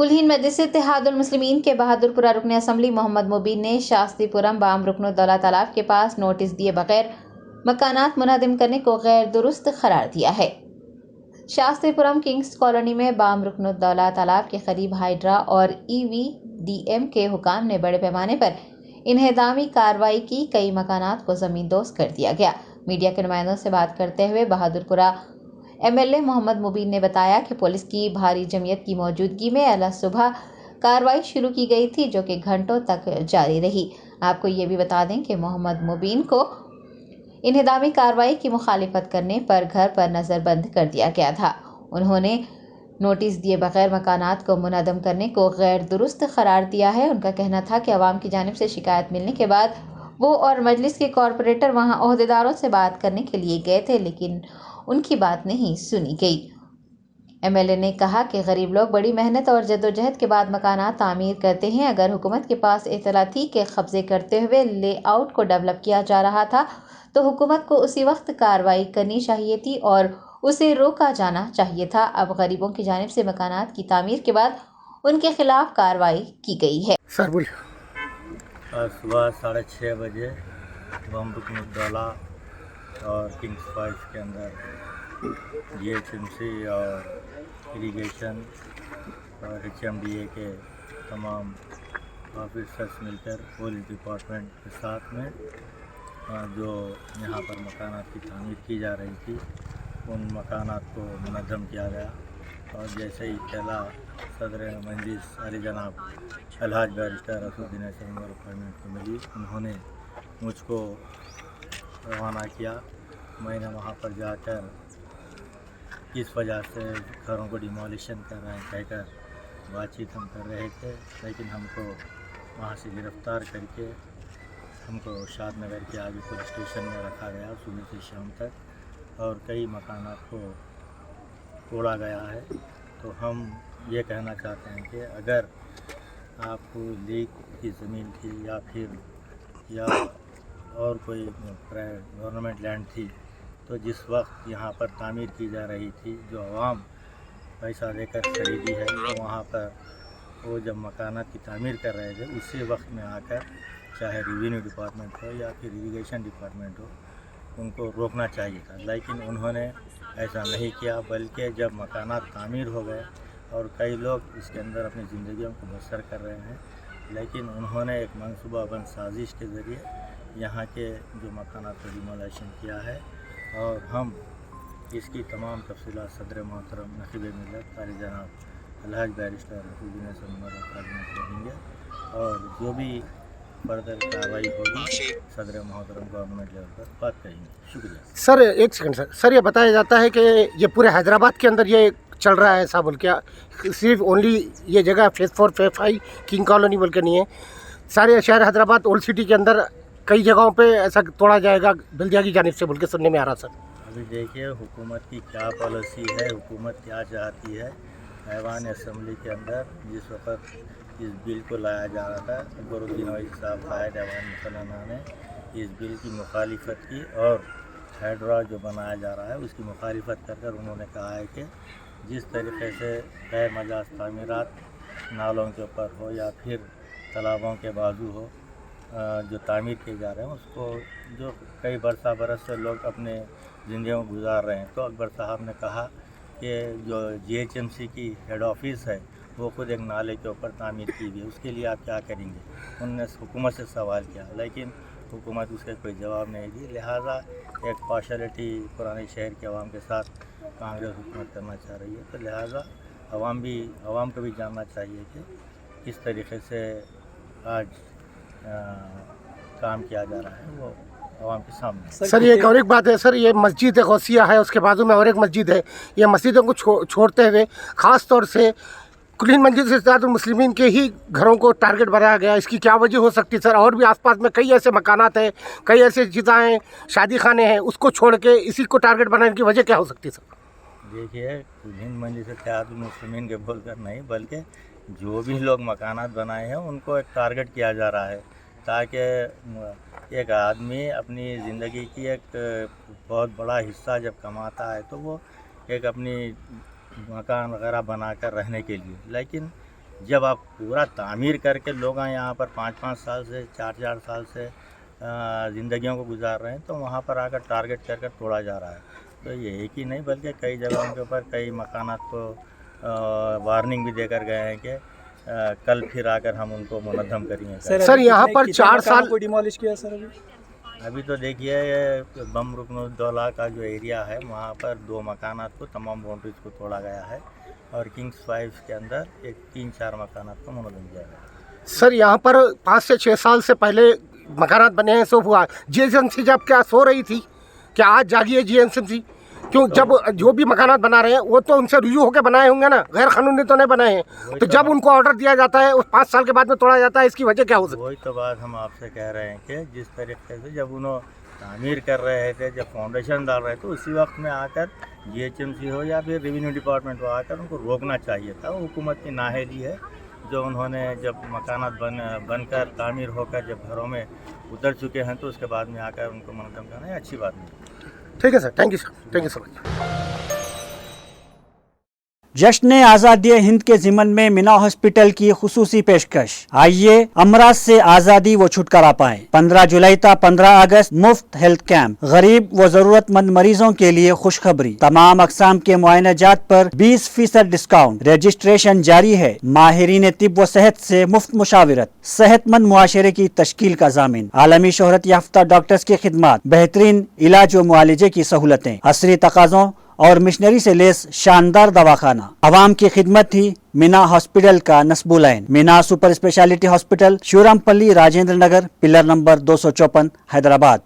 कुलहीन मजलिस इत्तेहाद उल मुस्लिमीन के बहादुरपुरा रुकन असम्बली मोहम्मद मुबीन ने शास्त्रीपुरम बाम रुकनुद्दौला तालाब के पास नोटिस दिए बगैर मकानात मुनहदम करने को गैर दुरुस्त करार दिया है। शास्त्रीपुरम किंग्स कॉलोनी में बाम रुकनुद्दौला तालाब के करीब हाइड्रा और EVDM के हुकाम ने बड़े पैमाने पर इन्हेदामी कार्रवाई की। कई मकानात को ज़मींदोज़ कर दिया गया। मीडिया के नुमाइंदों से बात करते हुए बहादुरपुरा MLA मोहम्मद मुबीन ने बताया कि पुलिस की भारी जमयत की मौजूदगी में अल सुबह कार्रवाई शुरू की गई थी, जो कि घंटों तक जारी रही। आपको ये भी बता दें कि मोहम्मद मुबीन को इन्हेदामी कार्रवाई की मुखालिफत करने पर घर पर नज़रबंद कर दिया गया था। उन्होंने नोटिस दिए बगैर मकानात को मुनहदम करने को गैर दुरुस्त करार दिया है। उनका कहना था कि अवाम की जानिब से शिकायत मिलने के बाद वो और मजलिस के कॉरपोरेटर वहां ओहदेदारों से बात करने के लिए गए थे, लेकिन उनकी बात नहीं सुनी गई। MLA ने कहा कि गरीब लोग बड़ी मेहनत और जद्दोजहद के बाद मकानात तामीर करते हैं। अगर हुकूमत के पास इत्तला थी कि कब्जे करते हुए लेआउट को डेवलप किया जा रहा था, तो हुकूमत को उसी वक्त कार्रवाई करनी चाहिए थी और उसे रोका जाना चाहिए था। अब गरीबों की जानिब से मकानात की तामीर के बाद उनके खिलाफ कार्रवाई की गई है। सर बोलिए। सुबह 6:30 बजे बाम रुकनुद्दौला और किंग्स फाइल्स के अंदर GHMC और इरीगेशन और HMDA के तमाम ऑफिसर्स मिलकर पुलिस डिपार्टमेंट के साथ में जो यहाँ पर मकानात की तामीर की जा रही थी, उन मकानात को मुनज़्ज़म किया गया। और जैसे ही इत्तला सदर मजलिस अली जनाब अलहाज बैरिस्टर असदुद्दीन अहमद को मिली, उन्होंने मुझको रवाना किया। मैंने वहाँ पर जाकर किस वजह से घरों को डिमोलिशन कर रहे हैं कहकर बातचीत हम कर रहे थे, लेकिन हमको वहाँ से गिरफ़्तार करके हमको शाद नगर के आगे पुलिस स्टेशन में रखा गया सुबह से शाम तक, और कई मकानात को तोड़ा गया है। तो हम ये कहना चाहते हैं कि अगर आपको लीक की ज़मीन थी या और कोई गवर्नमेंट लैंड थी, तो जिस वक्त यहाँ पर तामीर की जा रही थी, जो आवाम पैसा देकर खरीदी है, तो वहाँ पर वो जब मकानात की तामीर कर रहे थे, उसी वक्त में आकर चाहे रेवेन्यू डिपार्टमेंट हो या फिर इरीगेशन डिपार्टमेंट हो, उनको रोकना चाहिए था। लेकिन उन्होंने ऐसा नहीं किया, बल्कि जब मकानात तामीर हो गए और कई लोग इसके अंदर अपनी ज़िंदगियों को बसर कर रहे हैं, लेकिन उन्होंने एक मनसूबाबंद साजिश के ज़रिए यहाँ के जो मकानात को डिमोलिशन किया है। और हम इसकी तमाम तफसीलात सदर मोहतरम नक़ीब मिल्लत क़ारी जनाब अलहाज बैरिस्टर असदुद्दीन अहमद को देंगे, और जो भी फर्दर कार्रवाई होगी सदर मोहतरम गवर्नमेंट लेवल पर बात करेंगे। शुक्रिया। सर एक सेकंड सर, ये बताया जाता है कि ये पूरे हैदराबाद के अंदर ये चल रहा है, ऐसा बोल के सिर्फ ओनली ये जगह फेज़ 4 फेज़ 5 किंग कॉलोनी बोल के नहीं है, सारे शहर हैदराबाद ओल्ड सिटी के अंदर कई जगहों पे ऐसा तोड़ा जाएगा बल्दिया की जानिब से बोल के सुनने में आ रहा। सर अभी देखिए हुकूमत की क्या पॉलिसी है, हुकूमत क्या चाहती है। ऐवान असम्बली के अंदर जिस वक्त इस बिल को लाया जा रहा था, अकबरुद्दीन अवैसी साहब कायद ऐवान मुसलमाना ने इस बिल की मुखालिफत की, और हाइड्रा जो बनाया जा रहा है उसकी मुखालिफत कर कर उन्होंने कहा है कि जिस तरीके से गैर मजाज तामीरात नालों के ऊपर हो या फिर तालाबों के बाजू हो जो तामीर किए जा रहे हैं, उसको जो कई बरस से लोग अपने ज़िंदगी में गुजार रहे हैं, तो अकबर साहब ने कहा कि जो GHMC की हेड ऑफिस है वो खुद एक नाले के ऊपर तामीर की हुई है, उसके लिए आप क्या करेंगे। उन्होंने हुकूमत से सवाल किया, लेकिन हुकूमत उसका कोई जवाब नहीं दी। लिहाजा एक पार्शलिटी पुराने शहर के अवाम के साथ कांग्रेस हुकूमत करना चाह रही है, तो लिहाजा अवाम को भी जानना चाहिए कि किस तरीके से आज काम किया जा रहा है, वो अवाम के सामने। सर ये और एक बात है सर, ये मस्जिद गौसिया है, उसके बाजू में और एक मस्जिद है, ये मस्जिदों को छोड़ते हुए ख़ास तौर से कुलहीन मजलिस इत्तेहाद उल मुस्लिमीन के ही घरों को टारगेट बनाया गया, इसकी क्या वजह हो सकती है सर? और भी आसपास में कई ऐसे मकानात हैं, कई ऐसे चीज़ें हैं, शादी खाने हैं, उसको छोड़ के इसी को टारगेट बनाने की वजह क्या हो सकती है सर? देखिए कुलहीन मजलिस इत्तेहाद उल मुस्लिमीन के बोलकर नहीं, बल्कि जो भी लोग मकानात बनाए हैं उनको एक टारगेट किया जा रहा है, ताकि एक आदमी अपनी ज़िंदगी की एक बहुत बड़ा हिस्सा जब कमाता है तो वो एक अपनी मकान वगैरह बनाकर रहने के लिए, लेकिन जब आप पूरा तामीर करके लोग यहाँ पर 5-5 साल से 4-4 साल से ज़िंदगियों को गुजार रहे हैं, तो वहाँ पर आकर टारगेट कर कर तोड़ा जा रहा है। तो ये एक ही नहीं बल्कि कई जगहों के ऊपर कई मकानात को वार्निंग भी देकर गए हैं कि कल फिर आकर हम उनको मुनद्दम करेंगे। सर यहाँ पर 4 साल को डिमोलिश किया सर अभी तो देखिए ये बम रुकनुद्दौला का जो एरिया है वहाँ पर 2 मकानात को तमाम बाउंड्रीज को तोड़ा गया है और किंग्स 5 के अंदर एक 3-4 मकानात को मुनद्दम किया गया। सर यहाँ पर 5 से 6 साल से पहले मकानात बने हैं, सब हुआ। जीएसएमसी जब क्या सो रही थी, क्या आज जागी है जीएसएमसी? क्यों जब जो भी मकानात बना रहे हैं वो तो उनसे रुजू होकर बनाए होंगे ना, गैर कानूनी तो नहीं बनाए हैं। तो जब उनको ऑर्डर दिया जाता है उस 5 साल के बाद में तोड़ा जाता है, इसकी वजह क्या हो सकती है? वही तो बात हम आपसे कह रहे हैं कि जिस तरीके से जब उन्होंने तामीर कर रहे थे, जब फाउंडेशन डाल रहे थे, उसी वक्त में आकर जीएचएमसी हो या फिर रेवेन्यू डिपार्टमेंट हो आकर उनको रोकना चाहिए था। हुकूमत की नाअहली है जो उन्होंने जब मकानात बनकर तामीर होकर जब घरों में उतर चुके हैं तो उसके बाद में आकर उनको मुनद्दम करना है, अच्छी बात नहीं। ठीक है sir, thank you sir, thank you so much. जश्न आज़ादी हिंद के ज़िमन में मीना हॉस्पिटल की खुसूसी पेशकश। आइए अमराज से आज़ादी व छुटकारा पाएं। 15 जुलाई ta 15 अगस्त मुफ्त हेल्थ कैंप। गरीब व जरूरतमंद मरीजों के लिए खुशखबरी। तमाम अक़साम के मुआयनाजात पर 20% डिस्काउंट। रजिस्ट्रेशन जारी है। माहिरीन तिब व सेहत से मुफ्त मुशावरत। सेहतमंद मुआशरे की तश्कील का ज़ामिन। आलमी शोहरत याफ्ता डॉक्टर्स की खिदमत। बेहतरीन इलाज व मुआलजे की सहूलतें। असरी तकाज़ों और मिशनरी से लेस शानदार दवाखाना। आवाम की खिदमत थी मीना हॉस्पिटल का नस्बुलैन। Meena super speciality hospital, Shivarampally, Rajendra Nagar, pillar number 254, Hyderabad.